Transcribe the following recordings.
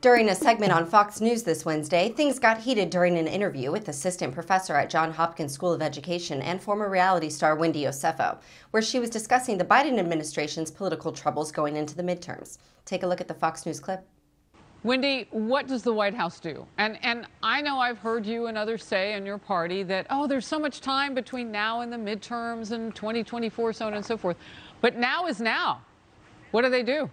During a segment on Fox News this Wednesday, things got heated during an interview with assistant professor at Johns Hopkins School of Education and former reality star Wendy Osefo, where she was discussing the Biden administration's political troubles going into the midterms. Take a look at the Fox News clip. Wendy, what does the White House do? And I know I've heard you and others say in your party that, oh, there's so much time between now and the midterms and 2024, so on and so forth. But now is now. What do they do?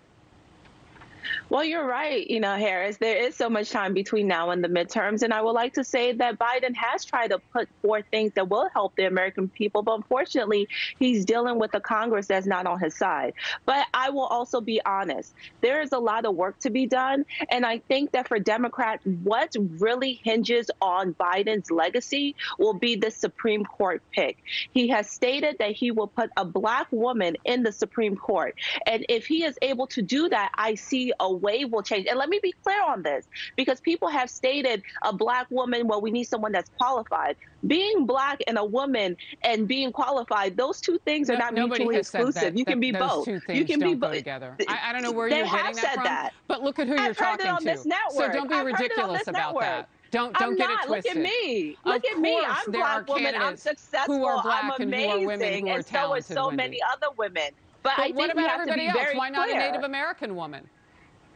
Well, you're right, Harris. There is so much time between now and the midterms. And I would like to say that Biden has tried to put forth things that will help the American people. But unfortunately, he's dealing with a Congress that's not on his side. But I will also be honest. There is a lot of work to be done. And I think that for Democrats, what really hinges on Biden's legacy will be the Supreme Court pick. He has stated that he will put a Black woman in the Supreme Court. And if he is able to do that, I see a wave will change. And let me be clear on this, because people have stated a Black woman, well, we need someone that's qualified. Being Black and a woman and being qualified, those two things are not mutually exclusive. You can be both. You can be both together. I don't know where you're getting that from, but look at who you're talking to. So don't be ridiculous about that. Don't get it twisted. Look at me. Look at me. I'm a Black woman. I'm successful. I'm amazing. And so are so many other women. But I think we have to be very clear. Why not a Native American woman?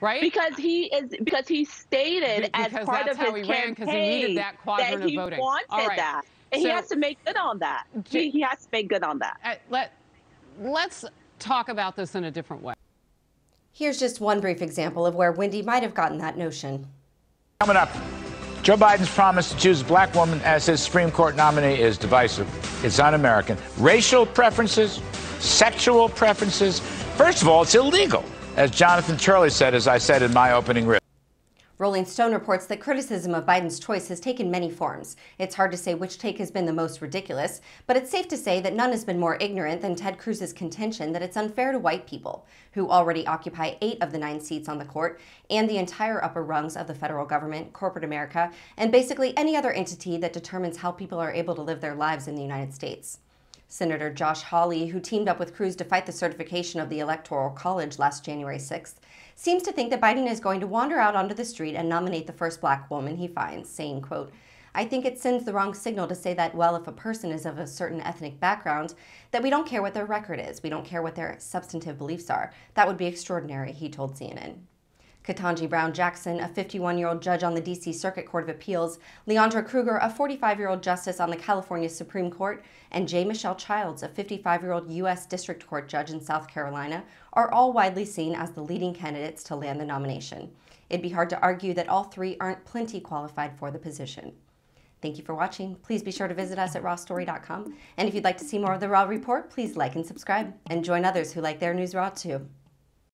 Right? Because he stated as part of his campaign that he wanted that. And he has to make good on that. He has to make good on that. Let's talk about this in a different way. Here's just one brief example of where Wendy might have gotten that notion. Coming up, Joe Biden's promise to choose a Black woman as his Supreme Court nominee is divisive. It's un-American. Racial preferences, sexual preferences. First of all, it's illegal, as Jonathan Turley said, as I said in my opening riff. Rolling Stone reports that criticism of Biden's choice has taken many forms. It's hard to say which take has been the most ridiculous, but it's safe to say that none has been more ignorant than Ted Cruz's contention that it's unfair to white people, who already occupy 8 of the 9 seats on the court, and the entire upper rungs of the federal government, corporate America, and basically any other entity that determines how people are able to live their lives in the United States. Senator Josh Hawley, who teamed up with Cruz to fight the certification of the Electoral College last January 6th, seems to think that Biden is going to wander out onto the street and nominate the first Black woman he finds, saying, quote, "I think it sends the wrong signal to say that, well, if a person is of a certain ethnic background, that we don't care what their record is. We don't care what their substantive beliefs are. That would be extraordinary," he told CNN. Ketanji Brown Jackson, a 51-year-old judge on the D.C. Circuit Court of Appeals, Leandra Kruger, a 45-year-old justice on the California Supreme Court, and J. Michelle Childs, a 55-year-old U.S. District Court judge in South Carolina, are all widely seen as the leading candidates to land the nomination. It'd be hard to argue that all 3 aren't plenty qualified for the position. Thank you for watching. Please be sure to visit us at rawstory.com. And if you'd like to see more of The Raw Report, please like and subscribe, and join others who like their news raw too.